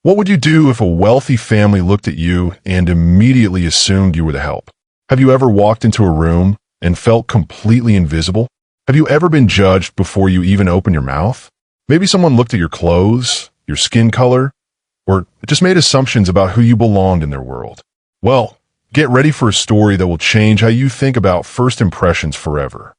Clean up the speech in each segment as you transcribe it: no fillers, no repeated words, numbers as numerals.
What would you do if a wealthy family looked at you and immediately assumed you were the help? Have you ever walked into a room and felt completely invisible? Have you ever been judged before you even opened your mouth? Maybe someone looked at your clothes, your skin color, or just made assumptions about who you belonged in their world. Well, get ready for a story that will change how you think about first impressions forever.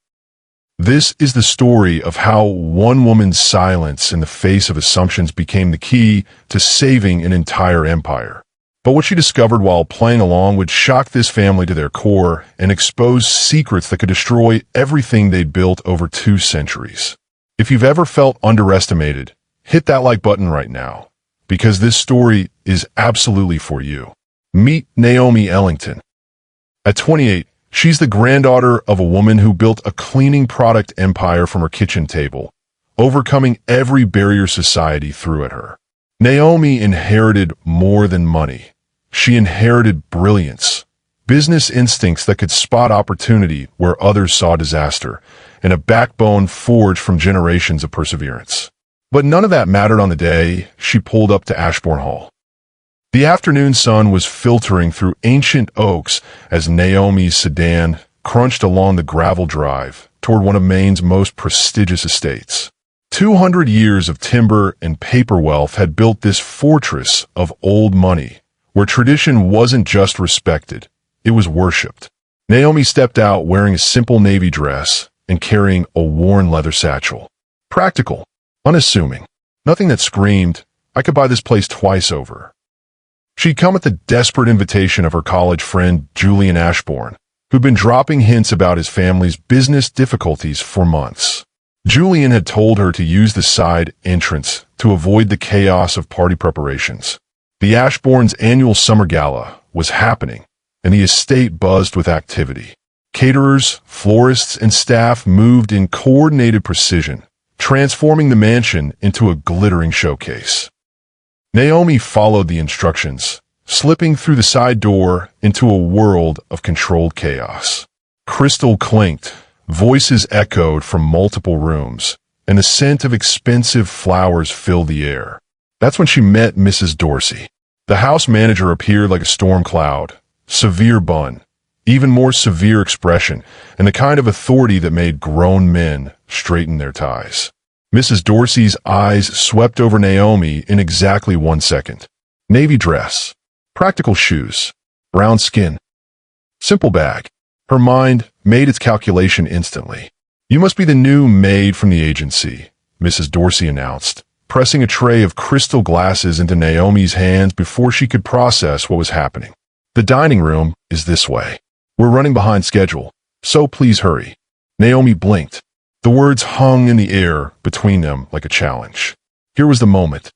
This is the story of how one woman's silence in the face of assumptions became the key to saving an entire empire. But what she discovered while playing along would shock this family to their core and expose secrets that could destroy everything they'd built over 2 centuries. If you've ever felt underestimated, hit that like button right now, because this story is absolutely for you. Meet Naomi Ellington. At 28, she's the granddaughter of a woman who built a cleaning product empire from her kitchen table, overcoming every barrier society threw at her. Naomi inherited more than money. She inherited brilliance, business instincts that could spot opportunity where others saw disaster, and a backbone forged from generations of perseverance. But none of that mattered on the day she pulled up to Ashbourne Hall. The afternoon sun was filtering through ancient oaks as Naomi's sedan crunched along the gravel drive toward one of Maine's most prestigious estates. 200 years of timber and paper wealth had built this fortress of old money, where tradition wasn't just respected, it was worshipped. Naomi stepped out wearing a simple navy dress and carrying a worn leather satchel. Practical, unassuming, nothing that screamed, "I could buy this place twice over." She'd come at the desperate invitation of her college friend Julian Ashbourne, who'd been dropping hints about his family's business difficulties for months. Julian had told her to use the side entrance to avoid the chaos of party preparations. The Ashbourne's annual summer gala was happening, and the estate buzzed with activity. Caterers, florists, and staff moved in coordinated precision, transforming the mansion into a glittering showcase. Naomi followed the instructions, slipping through the side door into a world of controlled chaos. Crystal clinked, voices echoed from multiple rooms, and the scent of expensive flowers filled the air. That's when she met Mrs. Dorsey. The house manager appeared like a storm cloud, severe bun, even more severe expression, and the kind of authority that made grown men straighten their ties. Mrs. Dorsey's eyes swept over Naomi in exactly 1 second. Navy dress, practical shoes, brown skin, simple bag. Her mind made its calculation instantly. "You must be the new maid from the agency," Mrs. Dorsey announced, pressing a tray of crystal glasses into Naomi's hands before she could process what was happening. "The dining room is this way. We're running behind schedule, so please hurry." Naomi blinked. The words hung in the air between them like a challenge. Here was the moment.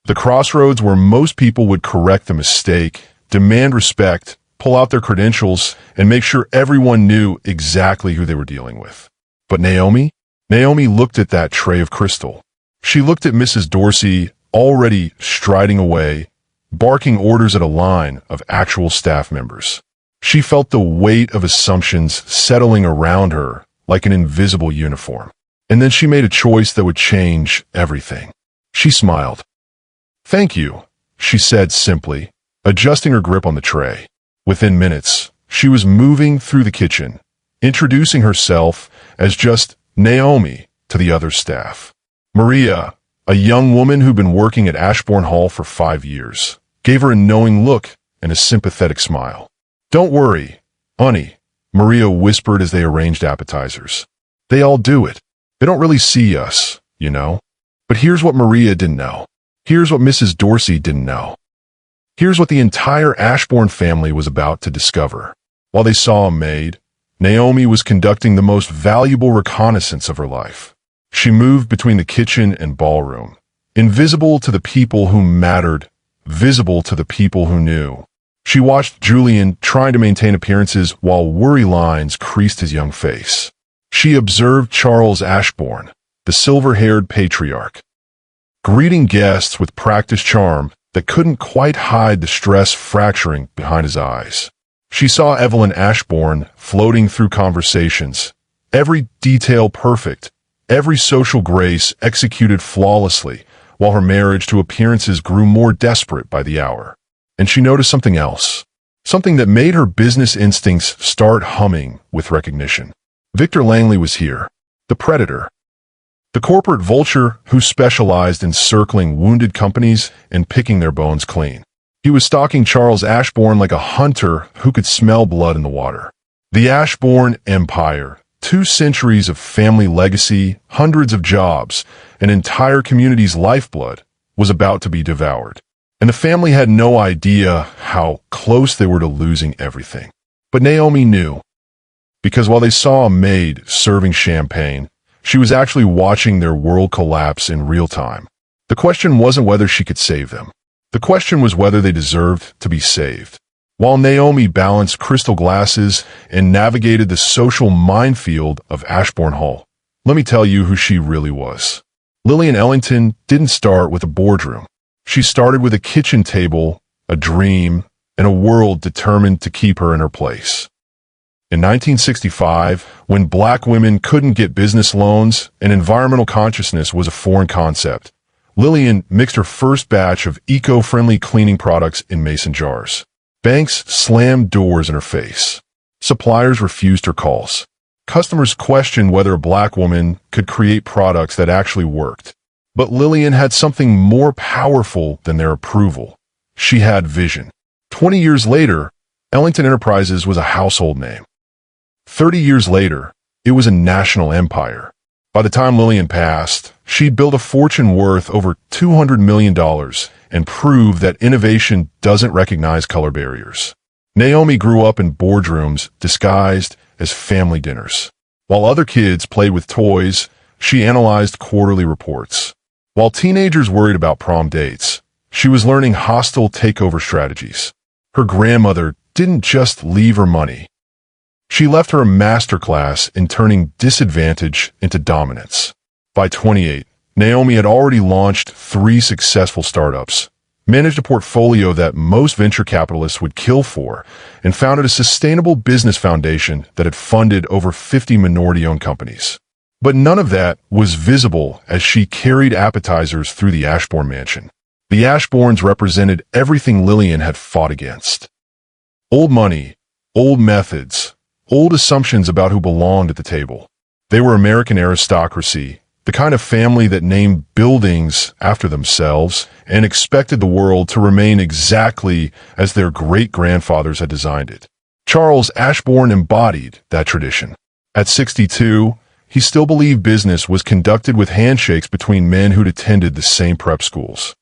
The crossroads where most people would correct the mistake, demand respect, pull out their credentials, and make sure everyone knew exactly who they were dealing with. But Naomi looked at that tray of crystal. She looked at Mrs. Dorsey already striding away, barking orders at a line of actual staff members. She felt the weight of assumptions settling around her like an invisible uniform. And then she made a choice that would change everything. She smiled. "Thank you," she said simply, adjusting her grip on the tray. Within minutes, she was moving through the kitchen, introducing herself as just Naomi to the other staff. Maria, a young woman who'd been working at Ashbourne Hall for 5 years, gave her a knowing look and a sympathetic smile. "Don't worry, honey," Maria whispered as they arranged appetizers. "They all do it. They don't really see us, you know." But here's what Maria didn't know. Here's what Mrs. Dorsey didn't know. Here's what the entire Ashbourne family was about to discover. While they saw a maid, Naomi was conducting the most valuable reconnaissance of her life. She moved between the kitchen and ballroom, invisible to the people who mattered, visible to the people who knew. She watched Julian trying to maintain appearances while worry lines creased his young face. She observed Charles Ashbourne, the silver-haired patriarch, greeting guests with practiced charm that couldn't quite hide the stress fracturing behind his eyes. She saw Evelyn Ashbourne floating through conversations, every detail perfect, every social grace executed flawlessly, while her marriage to appearances grew more desperate by the hour. And she noticed something else, something that made her business instincts start humming with recognition. Victor Langley was here, the predator, the corporate vulture who specialized in circling wounded companies and picking their bones clean. He was stalking Charles Ashbourne like a hunter who could smell blood in the water. The Ashbourne Empire, 2 centuries of family legacy, hundreds of jobs, an entire community's lifeblood, was about to be devoured. And the family had no idea how close they were to losing everything. But Naomi knew, because while they saw a maid serving champagne, she was actually watching their world collapse in real time. The question wasn't whether she could save them. The question was whether they deserved to be saved. While Naomi balanced crystal glasses and navigated the social minefield of Ashbourne Hall, let me tell you who she really was. Julian Ellington didn't start with a boardroom. She started with a kitchen table, a dream, and a world determined to keep her in her place. In 1965, when black women couldn't get business loans and environmental consciousness was a foreign concept, Julian mixed her first batch of eco-friendly cleaning products in mason jars. Banks slammed doors in her face. Suppliers refused her calls. Customers questioned whether a black woman could create products that actually worked. But Julian had something more powerful than their approval. She had vision. 20 years later, Ellington Enterprises was a household name. 30 years later, it was a national empire. By the time Julian passed, she'd built a fortune worth over $200 million and proved that innovation doesn't recognize color barriers. Naomi grew up in boardrooms disguised as family dinners. While other kids played with toys, she analyzed quarterly reports. While teenagers worried about prom dates, she was learning hostile takeover strategies. Her grandmother didn't just leave her money. She left her a masterclass in turning disadvantage into dominance. By 28, Naomi had already launched 3 successful startups, managed a portfolio that most venture capitalists would kill for, and founded a sustainable business foundation that had funded over 50 minority-owned companies. But none of that was visible as she carried appetizers through the Ashbourne mansion. The Ashbournes represented everything Julian had fought against. Old money, old methods, old assumptions about who belonged at the table. They were American aristocracy, the kind of family that named buildings after themselves and expected the world to remain exactly as their great-grandfathers had designed it. Charles Ashbourne embodied that tradition. At 62, he still believed business was conducted with handshakes between men who'd attended the same prep schools.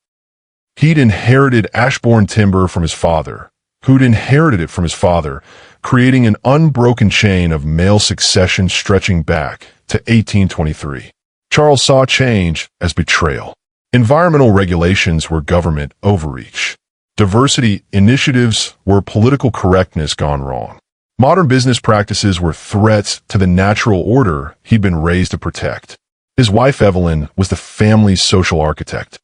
He'd inherited Ashbourne timber from his father, who'd inherited it from his father, creating an unbroken chain of male succession stretching back to 1823. Charles saw change as betrayal. Environmental regulations were government overreach. Diversity initiatives were political correctness gone wrong. Modern business practices were threats to the natural order he'd been raised to protect. His wife Evelyn was the family's social architect.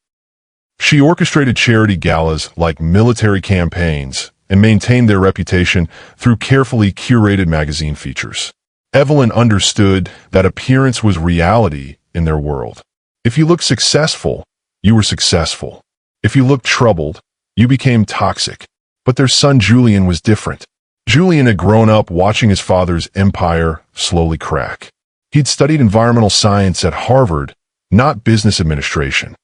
She orchestrated charity galas like military campaigns and maintained their reputation through carefully curated magazine features. Evelyn understood that appearance was reality in their world. If you looked successful, you were successful. If you looked troubled, you became toxic. But their son Julian was different. Julian had grown up watching his father's empire slowly crack. He'd studied environmental science at Harvard, not business administration.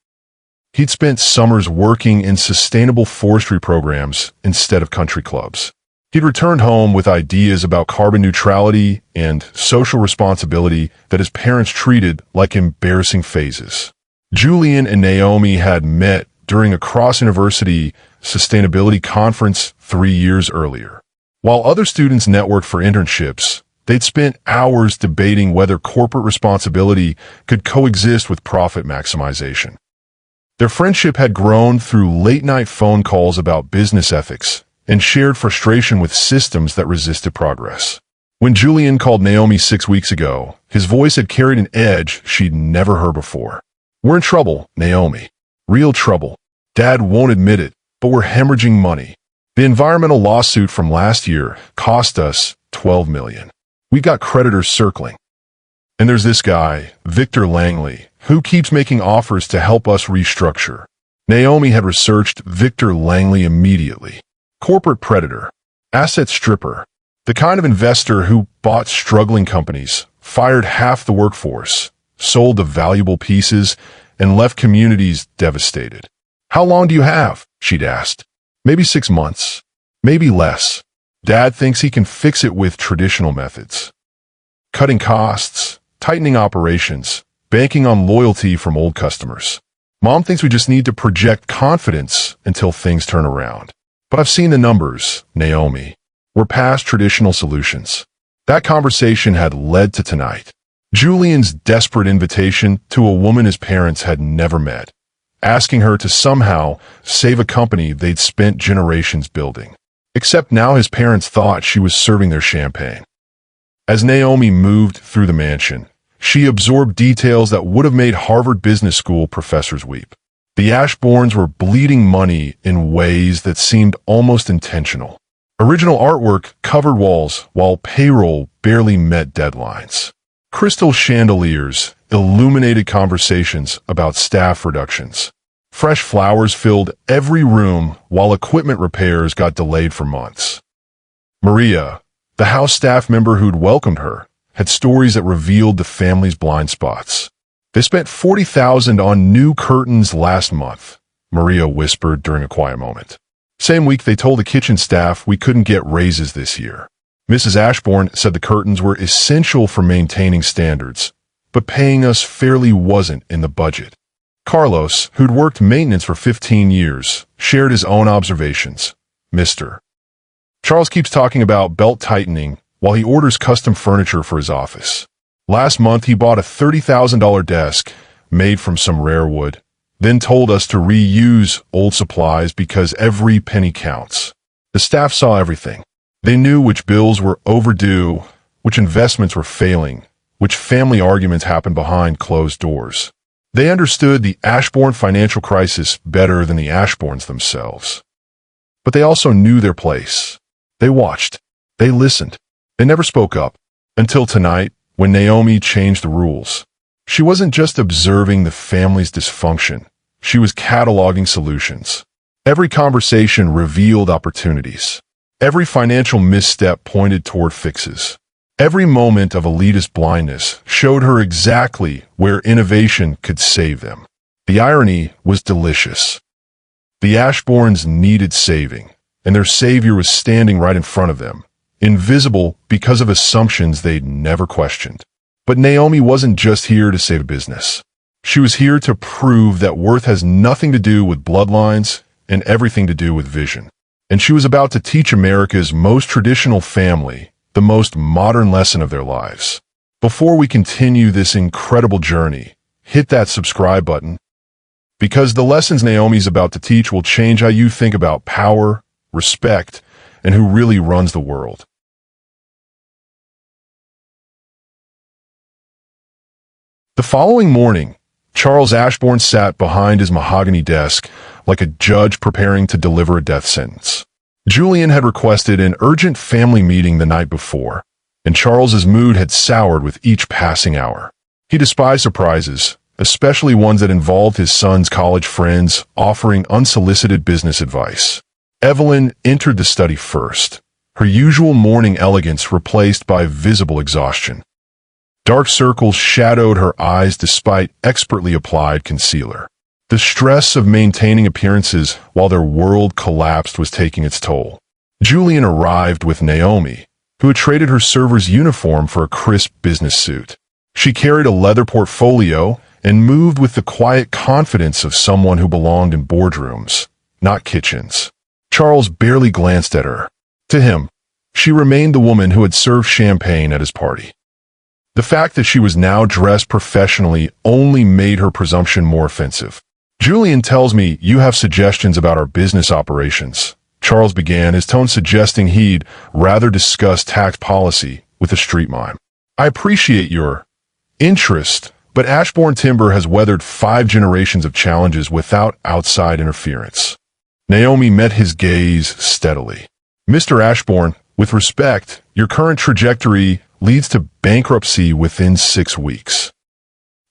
He'd spent summers working in sustainable forestry programs instead of country clubs. He'd returned home with ideas about carbon neutrality and social responsibility that his parents treated like embarrassing phases. Julian and Naomi had met during a cross-university sustainability conference 3 years earlier. While other students networked for internships, they'd spent hours debating whether corporate responsibility could coexist with profit maximization. Their friendship had grown through late-night phone calls about business ethics and shared frustration with systems that resisted progress. When Julian called Naomi 6 weeks ago, his voice had carried an edge she'd never heard before. "We're in trouble, Naomi. Real trouble. Dad won't admit it, but we're hemorrhaging money. The environmental lawsuit from last year cost us $12 million. We got creditors circling. And there's this guy, Victor Langley, Who keeps making offers to help us restructure? Naomi had researched Victor Langley immediately. Corporate predator, asset stripper, the kind of investor who bought struggling companies, fired half the workforce, sold the valuable pieces, and left communities devastated. How long do you have? She'd asked. Maybe 6 months. Maybe less. Dad thinks he can fix it with traditional methods. Cutting costs, tightening operations, banking on loyalty from old customers. Mom thinks we just need to project confidence until things turn around. But I've seen the numbers, Naomi. We're past traditional solutions. That conversation had led to tonight. Julian's desperate invitation to a woman his parents had never met, asking her to somehow save a company they'd spent generations building. Except now his parents thought she was serving their champagne. As Naomi moved through the mansion, she absorbed details that would have made Harvard Business School professors weep. The Ashbournes were bleeding money in ways that seemed almost intentional. Original artwork covered walls, while payroll barely met deadlines. Crystal chandeliers illuminated conversations about staff reductions. Fresh flowers filled every room, while equipment repairs got delayed for months. Maria, the house staff member who'd welcomed her, had stories that revealed the family's blind spots. They spent $40,000 on new curtains last month, Maria whispered during a quiet moment. Same week they told the kitchen staff we couldn't get raises this year. Mrs. Ashbourne said the curtains were essential for maintaining standards, but paying us fairly wasn't in the budget. Carlos, who'd worked maintenance for 15 years, shared his own observations. Mr. Charles keeps talking about belt tightening while he orders custom furniture for his office. Last month he bought a $30,000 desk made from some rare wood, then told us to reuse old supplies because every penny counts. The staff saw everything. They knew which bills were overdue, which investments were failing, which family arguments happened behind closed doors. They understood the Ashbourne financial crisis better than the Ashbournes themselves. But they also knew their place. They watched. They listened. They never spoke up. Until tonight, when Naomi changed the rules. She wasn't just observing the family's dysfunction. She was cataloging solutions. Every conversation revealed opportunities. Every financial misstep pointed toward fixes. Every moment of elitist blindness showed her exactly where innovation could save them. The irony was delicious. The Ashbournes needed saving, and their savior was standing right in front of them, invisible because of assumptions they'd never questioned. But Naomi wasn't just here to save business. She was here to prove that worth has nothing to do with bloodlines and everything to do with vision. And she was about to teach America's most traditional family the most modern lesson of their lives. Before we continue this incredible journey, hit that subscribe button, because the lessons Naomi's about to teach will change how you think about power, respect, and who really runs the world. The following morning, Charles Ashbourne sat behind his mahogany desk like a judge preparing to deliver a death sentence. Julian had requested an urgent family meeting the night before, and Charles's mood had soured with each passing hour. He despised surprises, especially ones that involved his son's college friends offering unsolicited business advice. Evelyn entered the study first, her usual morning elegance replaced by visible exhaustion. Dark circles shadowed her eyes despite expertly applied concealer. The stress of maintaining appearances while their world collapsed was taking its toll. Julian arrived with Naomi, who had traded her server's uniform for a crisp business suit. She carried a leather portfolio and moved with the quiet confidence of someone who belonged in boardrooms, not kitchens. Charles barely glanced at her. To him, she remained the woman who had served champagne at his party. The fact that she was now dressed professionally only made her presumption more offensive. Julian tells me you have suggestions about our business operations, Charles began, his tone suggesting he'd rather discuss tax policy with a street mime. I appreciate your interest, but Ashbourne Timber has weathered 5 generations of challenges without outside interference. Naomi met his gaze steadily. Mr. Ashbourne, with respect, your current trajectory leads to bankruptcy within 6 weeks.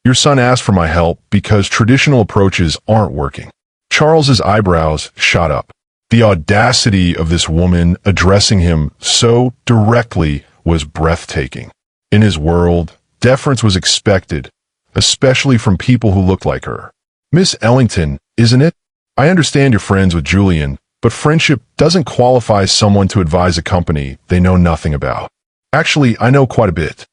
Your son asked for my help because traditional approaches aren't working. Charles's eyebrows shot up. The audacity of this woman addressing him so directly was breathtaking. In his world, deference was expected, especially from people who looked like her. Miss Ellington, isn't it? I understand you're friends with Julian, but friendship doesn't qualify someone to advise a company they know nothing about. Actually, I know quite a bit.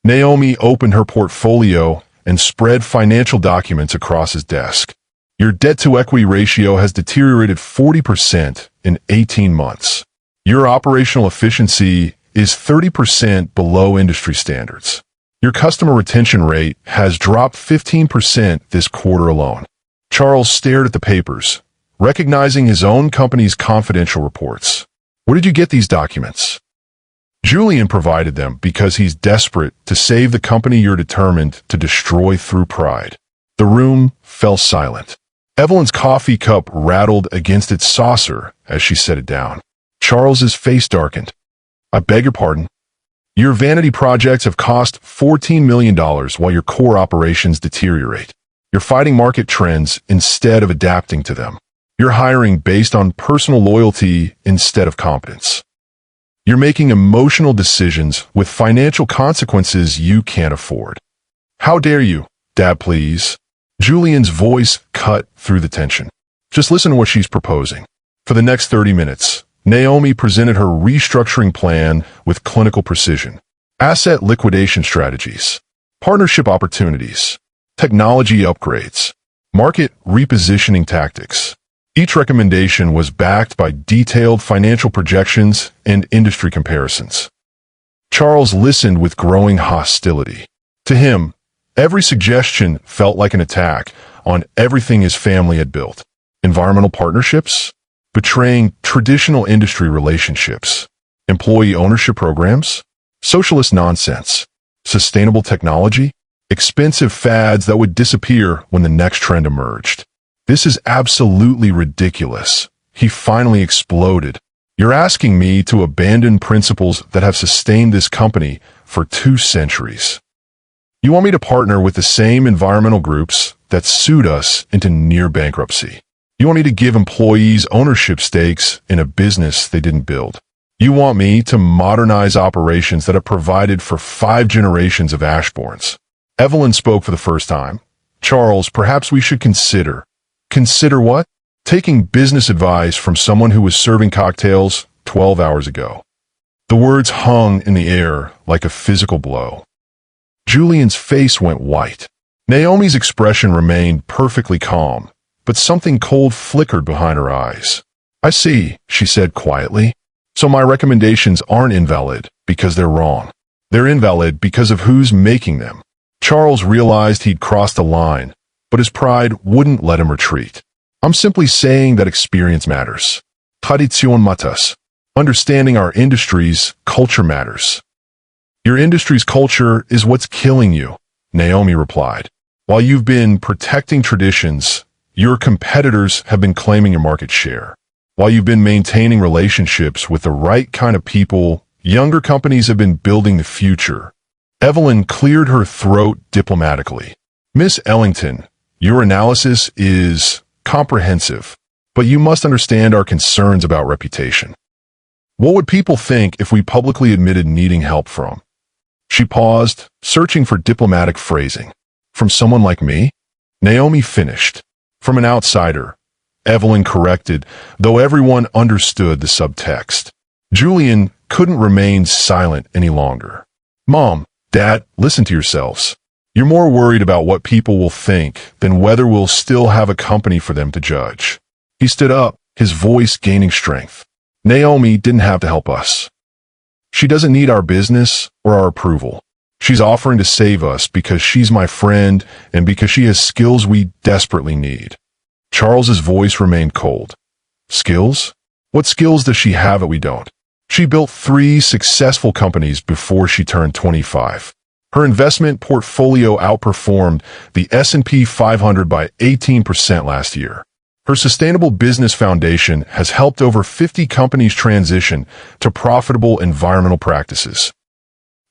Naomi opened her portfolio and spread financial documents across his desk. Your debt-to-equity ratio has deteriorated 40% in 18 months. Your operational efficiency is 30% below industry standards. Your customer retention rate has dropped 15% this quarter alone. Charles stared at the papers, recognizing his own company's confidential reports. Where did you get these documents? Julian provided them because he's desperate to save the company you're determined to destroy through pride. The room fell silent. Evelyn's coffee cup rattled against its saucer as she set it down. Charles's face darkened. I beg your pardon. Your vanity projects have cost $14 million while your core operations deteriorate. You're fighting market trends instead of adapting to them. You're hiring based on personal loyalty instead of competence. You're making emotional decisions with financial consequences you can't afford. How dare you? Dad, please. Julian's voice cut through the tension. Just listen to what she's proposing. For the next 30 minutes, Naomi presented her restructuring plan with clinical precision. Asset liquidation strategies, partnership opportunities, technology upgrades, market repositioning tactics. Each recommendation was backed by detailed financial projections and industry comparisons. Charles listened with growing hostility. To him, every suggestion felt like an attack on everything his family had built. Environmental partnerships, betraying traditional industry relationships, employee ownership programs, socialist nonsense, sustainable technology, expensive fads that would disappear when the next trend emerged. This is absolutely ridiculous. He finally exploded. You're asking me to abandon principles that have sustained this company for 2 centuries. You want me to partner with the same environmental groups that sued us into near bankruptcy. You want me to give employees ownership stakes in a business they didn't build. You want me to modernize operations that have provided for 5 generations of Ashbournes. Evelyn spoke for the first time. Charles, perhaps we should consider. Consider what? Taking business advice from someone who was serving cocktails 12 hours ago. The words hung in the air like a physical blow. Julian's face went white. Naomi's expression remained perfectly calm, but something cold flickered behind her eyes. I see, she said quietly. So my recommendations aren't invalid because they're wrong. They're invalid because of who's making them. Charles realized he'd crossed a line, but his pride wouldn't let him retreat. I'm simply saying that experience matters. Tradition matters. Understanding our industry's culture matters. Your industry's culture is what's killing you, Naomi replied. While you've been protecting traditions, your competitors have been claiming your market share. While you've been maintaining relationships with the right kind of people, younger companies have been building the future. Evelyn cleared her throat diplomatically. Miss Ellington, your analysis is comprehensive, but you must understand our concerns about reputation. What would people think if we publicly admitted needing help from? She paused, searching for diplomatic phrasing. From someone like me? Naomi finished. From an outsider. Evelyn corrected, though everyone understood the subtext. Julian couldn't remain silent any longer. Mom, Dad, listen to yourselves. You're more worried about what people will think than whether we'll still have a company for them to judge. He stood up, his voice gaining strength. Naomi didn't have to help us. She doesn't need our business or our approval. She's offering to save us because she's my friend and because she has skills we desperately need. Charles's voice remained cold. Skills? What skills does she have that we don't? She built 3 successful companies before she turned 25. Her investment portfolio outperformed the S&P 500 by 18% last year. Her sustainable business foundation has helped over 50 companies transition to profitable environmental practices.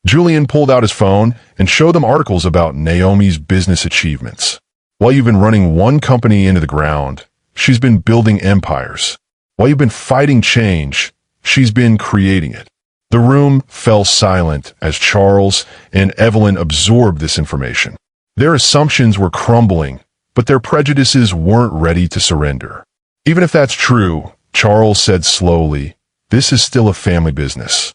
Julian pulled out his phone and showed them articles about Naomi's business achievements. While you've been running one company into the ground, she's been building empires. While you've been fighting change, she's been creating it. The room fell silent as Charles and Evelyn absorbed this information. Their assumptions were crumbling, but their prejudices weren't ready to surrender. Even if that's true, Charles said slowly, this is still a family business.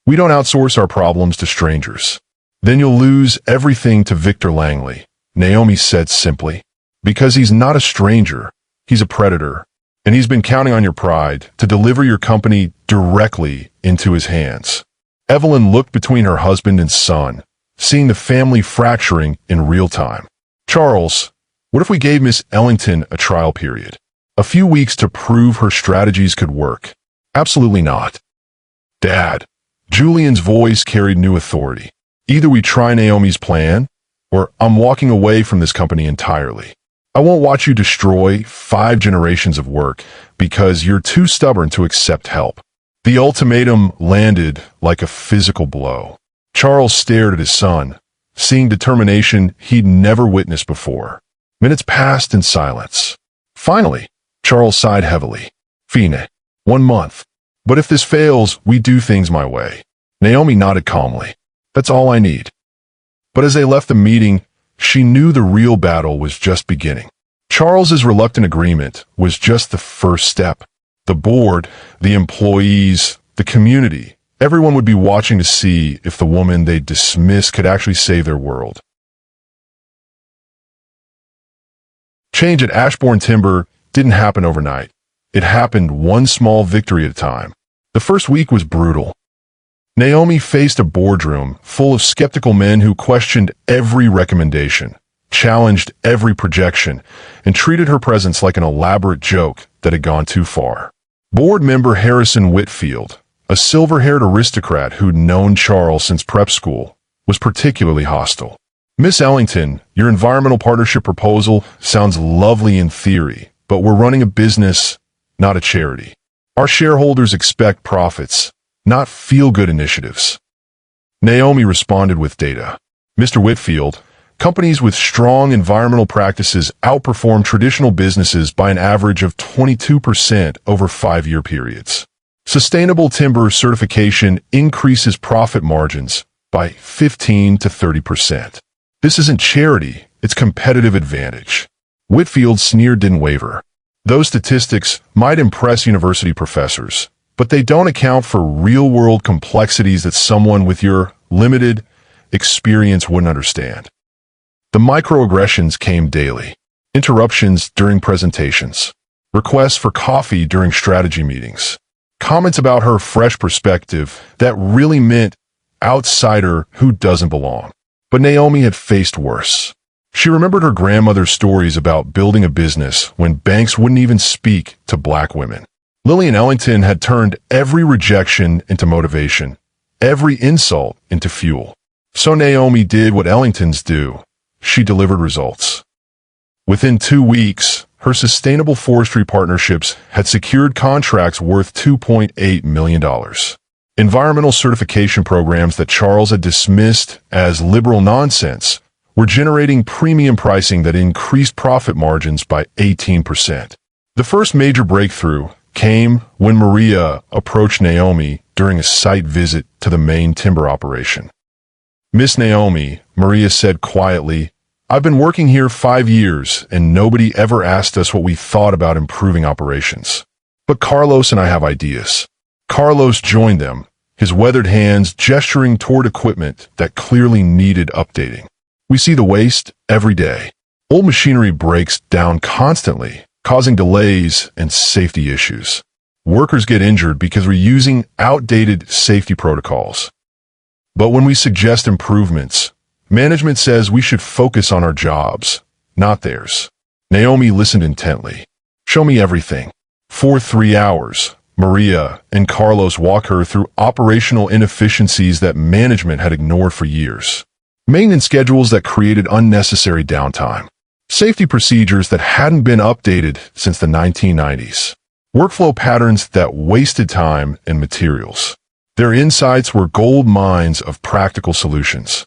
We don't outsource our problems to strangers. Then you'll lose everything to Victor Langley, Naomi said simply. Because he's not a stranger, he's a predator, and he's been counting on your pride to deliver your company directly into his hands. Evelyn looked between her husband and son, seeing the family fracturing in real time. Charles, what if we gave Miss Ellington a trial period? A few weeks to prove her strategies could work? Absolutely not. Dad. Julian's voice carried new authority. Either we try Naomi's plan, or I'm walking away from this company entirely. I won't watch you destroy 5 generations of work because you're too stubborn to accept help. The ultimatum landed like a physical blow. Charles stared at his son, seeing determination he'd never witnessed before. Minutes passed in silence. Finally, Charles sighed heavily. Fine. 1 month. But if this fails, we do things my way. Naomi nodded calmly. That's all I need. But as they left the meeting, she knew the real battle was just beginning. Charles's reluctant agreement was just the first step. The board, the employees, the community, everyone would be watching to see if the woman they dismissed could actually save their world. Change at Ashbourne Timber didn't happen overnight. It happened one small victory at a time. The first week was brutal. Naomi faced a boardroom full of skeptical men who questioned every recommendation, challenged every projection, and treated her presence like an elaborate joke that had gone too far. Board member Heiress Whitfield, a silver-haired aristocrat who'd known Charles since prep school, was particularly hostile. Miss Ellington, your environmental partnership proposal sounds lovely in theory, but we're running a business, not a charity. Our shareholders expect profits, not feel-good initiatives. Naomi responded with data. Mr. Whitfield, companies with strong environmental practices outperform traditional businesses by an average of 22% over 5-year periods. Sustainable timber certification increases profit margins by 15 to 30%. This isn't charity, it's competitive advantage. Whitfield's sneer didn't waver. Those statistics might impress university professors, but they don't account for real-world complexities that someone with your limited experience wouldn't understand. The microaggressions came daily. Interruptions during presentations. Requests for coffee during strategy meetings. Comments about her fresh perspective that really meant outsider who doesn't belong. But Naomi had faced worse. She remembered her grandmother's stories about building a business when banks wouldn't even speak to black women. Julian Ellington had turned every rejection into motivation, every insult into fuel. So Naomi did what Ellingtons do. She delivered results. Within 2 weeks, her sustainable forestry partnerships had secured contracts worth $2.8 million. Environmental certification programs that Charles had dismissed as liberal nonsense were generating premium pricing that increased profit margins by 18%. The first major breakthrough came when Maria approached Naomi during a site visit to the main timber operation. Miss Naomi, Maria said quietly, I've been working here 5 years and nobody ever asked us what we thought about improving operations. But Carlos and I have ideas. Carlos joined them, his weathered hands gesturing toward equipment that clearly needed updating. We see the waste every day. Old machinery breaks down constantly, causing delays and safety issues. Workers get injured because we're using outdated safety protocols. But when we suggest improvements, management says we should focus on our jobs, not theirs. Naomi listened intently. Show me everything. For 3 hours, Maria and Carlos walk her through operational inefficiencies that management had ignored for years. Maintenance schedules that created unnecessary downtime. Safety procedures that hadn't been updated since the 1990s. Workflow patterns that wasted time and materials. Their insights were gold mines of practical solutions.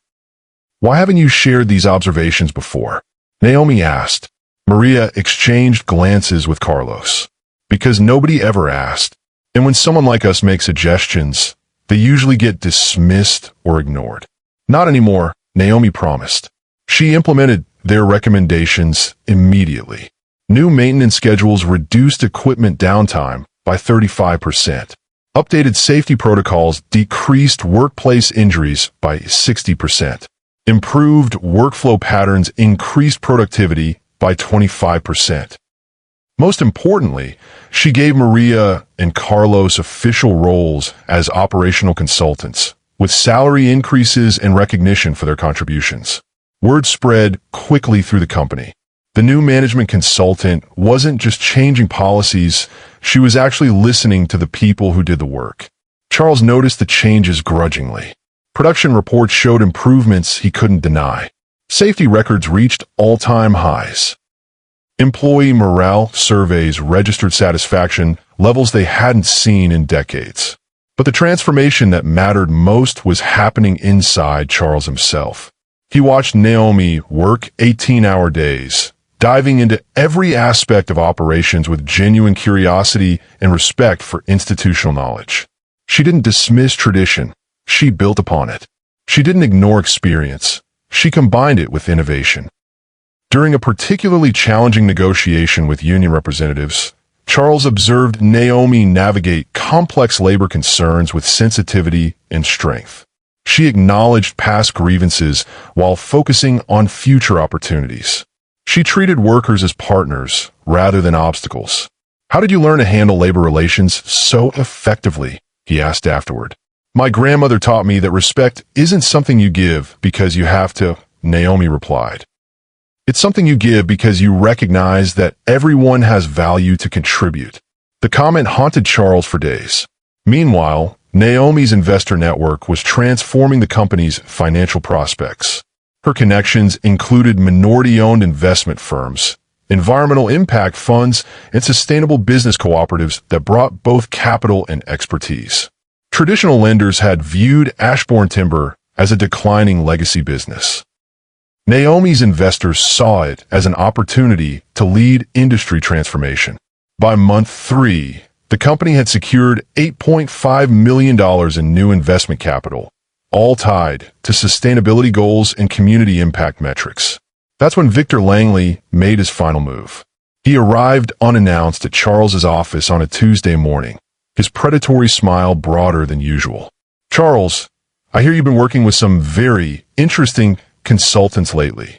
"Why haven't you shared these observations before?" Naomi asked. Maria exchanged glances with Carlos. "Because nobody ever asked. And when someone like us makes suggestions, they usually get dismissed or ignored." "Not anymore," Naomi promised. She implemented their recommendations immediately. New maintenance schedules reduced equipment downtime by 35%. Updated safety protocols decreased workplace injuries by 60%. Improved workflow patterns increased productivity by 25%. Most importantly, she gave Maria and Carlos official roles as operational consultants, with salary increases and recognition for their contributions. Word spread quickly through the company. The new management consultant wasn't just changing policies, she was actually listening to the people who did the work. Charles noticed the changes grudgingly. Production reports showed improvements he couldn't deny. Safety records reached all-time highs. Employee morale surveys registered satisfaction levels they hadn't seen in decades. But the transformation that mattered most was happening inside Charles himself. He watched Naomi work 18-hour days, diving into every aspect of operations with genuine curiosity and respect for institutional knowledge. She didn't dismiss tradition, she built upon it. She didn't ignore experience, she combined it with innovation. During a particularly challenging negotiation with union representatives, Charles observed Naomi navigate complex labor concerns with sensitivity and strength. She acknowledged past grievances while focusing on future opportunities. She treated workers as partners rather than obstacles. "How did you learn to handle labor relations so effectively?" he asked afterward. "My grandmother taught me that respect isn't something you give because you have to," Naomi replied. "It's something you give because you recognize that everyone has value to contribute." The comment haunted Charles for days. Meanwhile, Naomi's investor network was transforming the company's financial prospects. Her connections included minority-owned investment firms, environmental impact funds, and sustainable business cooperatives that brought both capital and expertise. Traditional lenders had viewed Ashbourne Timber as a declining legacy business. Naomi's investors saw it as an opportunity to lead industry transformation. By month 3, the company had secured $8.5 million in new investment capital, all tied to sustainability goals and community impact metrics. That's when Victor Langley made his final move. He arrived unannounced at Charles's office on a Tuesday morning, his predatory smile broader than usual. "Charles, I hear you've been working with some very interesting consultants lately."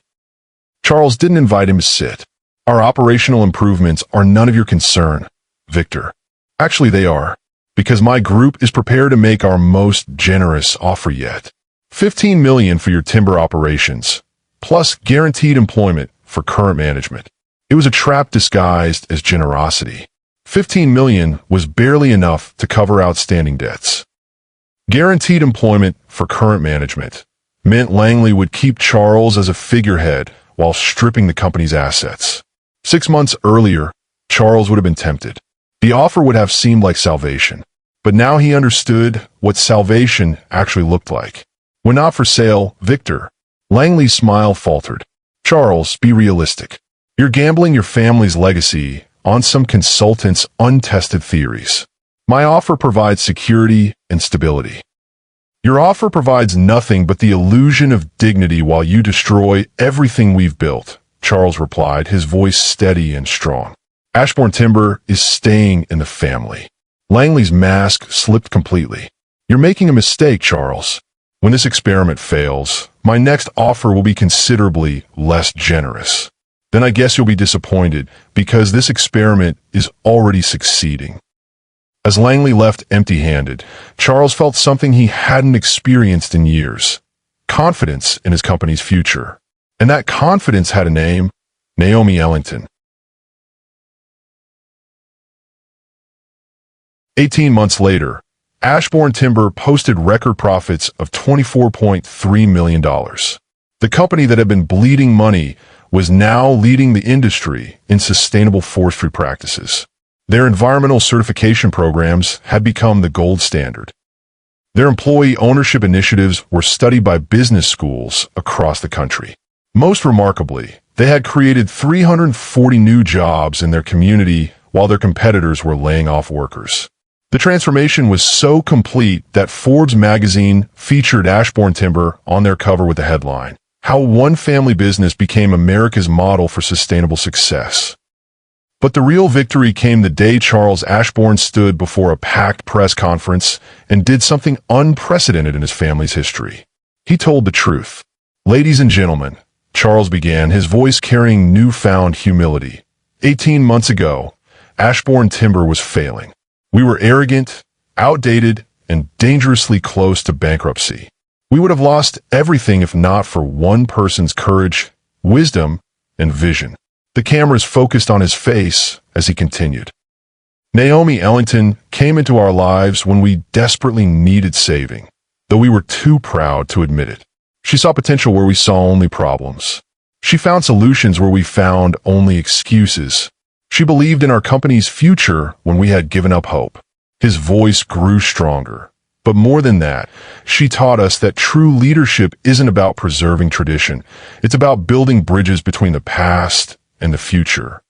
Charles didn't invite him to sit. "Our operational improvements are none of your concern, Victor." "Actually, they are, because my group is prepared to make our most generous offer yet. $15 million for your timber operations, plus guaranteed employment for current management." It was a trap disguised as generosity. $15 million was barely enough to cover outstanding debts. Guaranteed employment for current management meant Langley would keep Charles as a figurehead while stripping the company's assets. 6 months earlier, Charles would have been tempted. The offer would have seemed like salvation. But now he understood what salvation actually looked like. "When not for sale, Victor." Langley's smile faltered. "Charles, be realistic. You're gambling your family's legacy on some consultants' untested theories. My offer provides security and stability. Your offer provides nothing but the illusion of dignity while you destroy everything we've built," Charles replied, his voice steady and strong. "Ashbourne Timber is staying in the family." Langley's mask slipped completely. "You're making a mistake, Charles. When this experiment fails, my next offer will be considerably less generous. Then I guess you'll be disappointed because this experiment is already succeeding." As Langley left empty-handed, Charles felt something he hadn't experienced in years: confidence in his company's future. And that confidence had a name: Naomi Ellington. 18 months later, Ashbourne Timber posted record profits of $24.3 million. The company that had been bleeding money was now leading the industry in sustainable forestry practices. Their environmental certification programs had become the gold standard. Their employee ownership initiatives were studied by business schools across the country. Most remarkably, they had created 340 new jobs in their community while their competitors were laying off workers. The transformation was so complete that Forbes magazine featured Ashbourne Timber on their cover with the headline, "How One Family Business Became America's Model for Sustainable Success." But the real victory came the day Charles Ashbourne stood before a packed press conference and did something unprecedented in his family's history. He told the truth. "Ladies and gentlemen," Charles began, his voice carrying newfound humility. 18 months ago, Ashbourne Timber was failing. We were arrogant, outdated, and dangerously close to bankruptcy. We would have lost everything if not for one person's courage, wisdom, and vision. The cameras focused on his face as he continued. "Naomi Ellington came into our lives when we desperately needed saving, though we were too proud to admit it. She saw potential where we saw only problems. She found solutions where we found only excuses. She believed in our company's future when we had given up hope." His voice grew stronger. But more than that, she taught us that true leadership isn't about preserving tradition. It's about building bridges between the past and the future.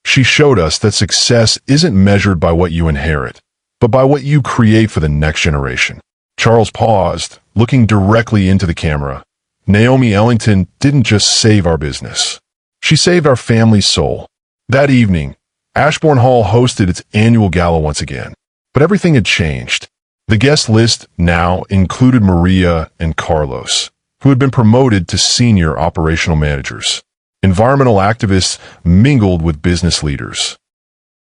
She showed us that success isn't measured by what you inherit, but by what you create for the next generation. Charles paused, looking directly into the camera. "Naomi Ellington didn't just save our business. She saved our family's soul." That evening, Ashbourne Hall hosted its annual gala once again. But everything had changed. The guest list now included Maria and Carlos, who had been promoted to senior operational managers. Environmental activists mingled with business leaders.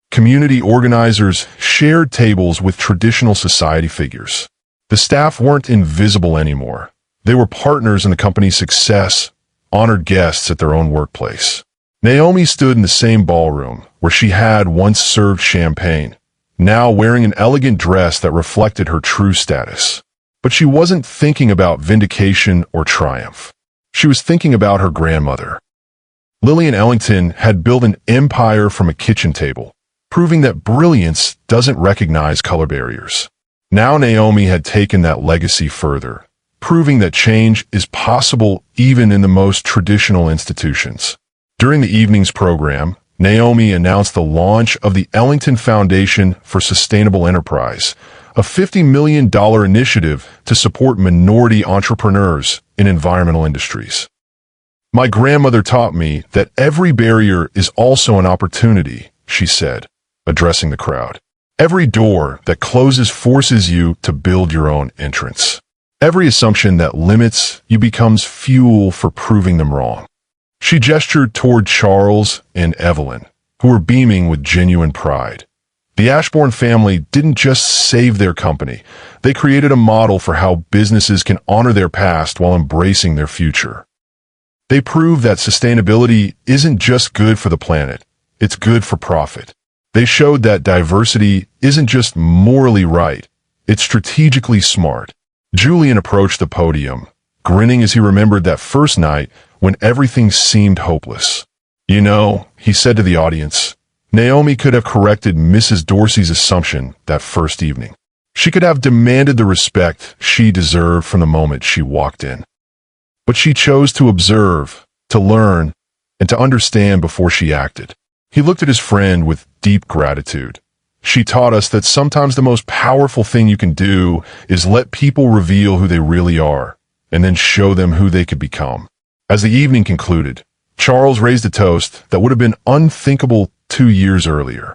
Community organizers shared tables with traditional society figures. The staff weren't invisible anymore. They were partners in the company's success, honored guests at their own workplace. Naomi stood in the same ballroom where she had once served champagne, now wearing an elegant dress that reflected her true status. But she wasn't thinking about vindication or triumph. She was thinking about her grandmother. Julian Ellington had built an empire from a kitchen table, proving that brilliance doesn't recognize color barriers. Now Naomi had taken that legacy further, proving that change is possible even in the most traditional institutions. During the evening's program, Naomi announced the launch of the Ellington Foundation for Sustainable Enterprise, a $50 million initiative to support minority entrepreneurs in environmental industries. "My grandmother taught me that every barrier is also an opportunity," she said, addressing the crowd. "Every door that closes forces you to build your own entrance. Every assumption that limits you becomes fuel for proving them wrong." She gestured toward Charles and Evelyn, who were beaming with genuine pride. The Ashbourne family didn't just save their company. They created a model for how businesses can honor their past while embracing their future. They proved that sustainability isn't just good for the planet, it's good for profit. They showed that diversity isn't just morally right, it's strategically smart. Julian approached the podium, grinning as he remembered that first night when everything seemed hopeless. "You know," he said to the audience, "Naomi could have corrected Mrs. Dorsey's assumption that first evening. She could have demanded the respect she deserved from the moment she walked in. But she chose to observe, to learn, and to understand before she acted." He looked at his friend with deep gratitude. "She taught us that sometimes the most powerful thing you can do is let people reveal who they really are, and then show them who they could become." As the evening concluded, Charles raised a toast that would have been unthinkable 2 years earlier.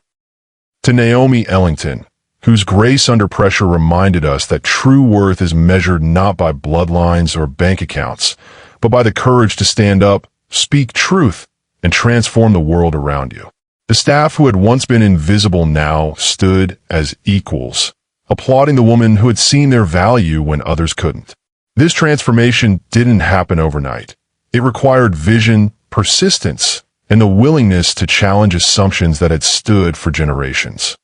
"To Naomi Ellington, whose grace under pressure reminded us that true worth is measured not by bloodlines or bank accounts, but by the courage to stand up, speak truth, and transform the world around you." The staff who had once been invisible now stood as equals, applauding the woman who had seen their value when others couldn't. This transformation didn't happen overnight. It required vision, persistence, and the willingness to challenge assumptions that had stood for generations.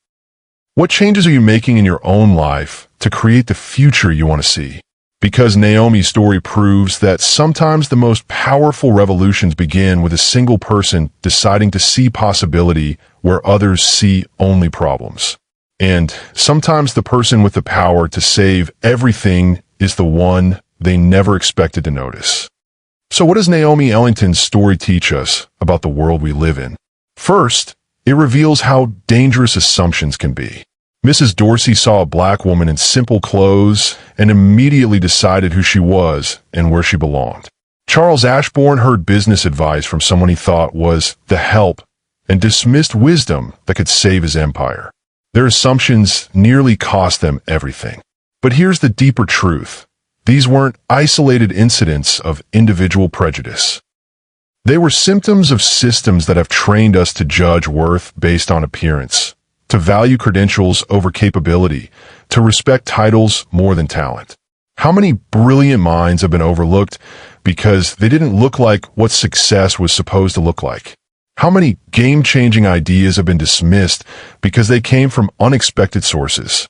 What changes are you making in your own life to create the future you want to see? Because Naomi's story proves that sometimes the most powerful revolutions begin with a single person deciding to see possibility where others see only problems. And sometimes the person with the power to save everything is the one they never expected to notice. So what does Naomi Ellington's story teach us about the world we live in? First, it reveals how dangerous assumptions can be. Mrs. Dorsey saw a black woman in simple clothes and immediately decided who she was and where she belonged. Charles Ashbourne heard business advice from someone he thought was the help and dismissed wisdom that could save his empire. Their assumptions nearly cost them everything. But here's the deeper truth. These weren't isolated incidents of individual prejudice. They were symptoms of systems that have trained us to judge worth based on appearance, to value credentials over capability, to respect titles more than talent. How many brilliant minds have been overlooked because they didn't look like what success was supposed to look like? How many game-changing ideas have been dismissed because they came from unexpected sources?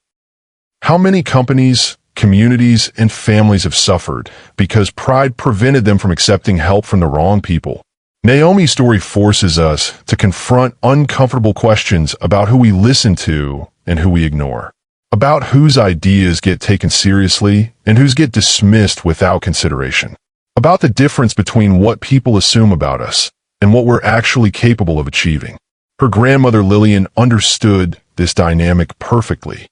How many companies, communities, and families have suffered because pride prevented them from accepting help from the wrong people? Naomi's story forces us to confront uncomfortable questions about who we listen to and who we ignore, about whose ideas get taken seriously and whose get dismissed without consideration, about the difference between what people assume about us and what we're actually capable of achieving. Her grandmother Lillian understood this dynamic perfectly.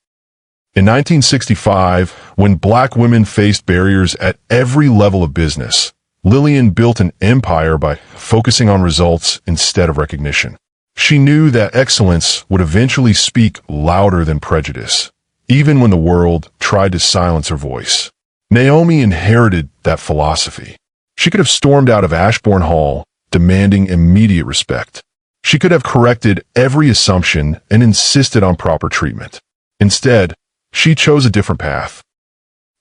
In 1965, when black women faced barriers at every level of business, Lillian built an empire by focusing on results instead of recognition. She knew that excellence would eventually speak louder than prejudice, even when the world tried to silence her voice. Naomi inherited that philosophy. She could have stormed out of Ashbourne Hall, demanding immediate respect. She could have corrected every assumption and insisted on proper treatment. Instead, she chose a different path.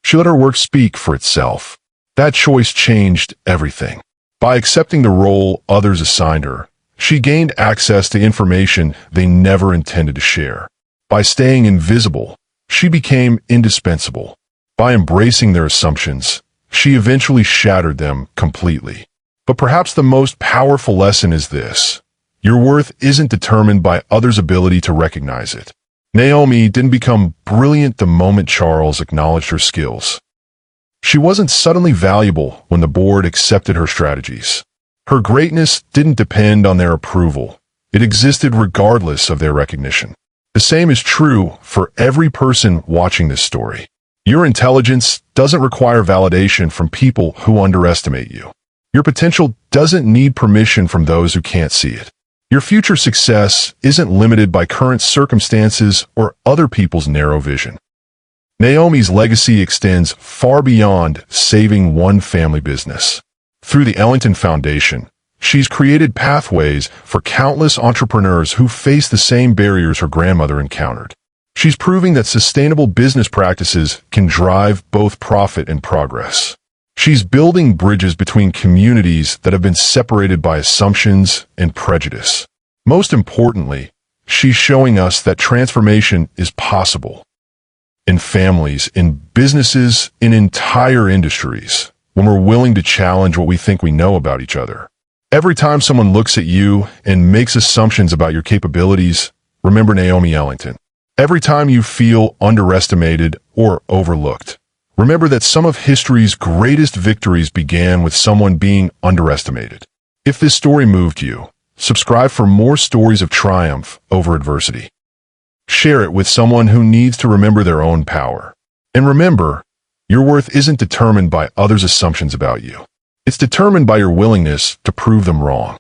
She let her work speak for itself. That choice changed everything. By accepting the role others assigned her, she gained access to information they never intended to share. By staying invisible, she became indispensable. By embracing their assumptions, she eventually shattered them completely. But perhaps the most powerful lesson is this: your worth isn't determined by others' ability to recognize it. Naomi didn't become brilliant the moment Charles acknowledged her skills. She wasn't suddenly valuable when the board accepted her strategies. Her greatness didn't depend on their approval. It existed regardless of their recognition. The same is true for every person watching this story. Your intelligence doesn't require validation from people who underestimate you. Your potential doesn't need permission from those who can't see it. Your future success isn't limited by current circumstances or other people's narrow vision. Naomi's legacy extends far beyond saving one family business. Through the Ellington Foundation, she's created pathways for countless entrepreneurs who face the same barriers her grandmother encountered. She's proving that sustainable business practices can drive both profit and progress. She's building bridges between communities that have been separated by assumptions and prejudice. Most importantly, she's showing us that transformation is possible. In families, in businesses, in entire industries, when we're willing to challenge what we think we know about each other. Every time someone looks at you and makes assumptions about your capabilities, remember Naomi Ellington. Every time you feel underestimated or overlooked, remember that some of history's greatest victories began with someone being underestimated. If this story moved you, subscribe for more stories of triumph over adversity. Share it with someone who needs to remember their own power. And remember, your worth isn't determined by others' assumptions about you. It's determined by your willingness to prove them wrong.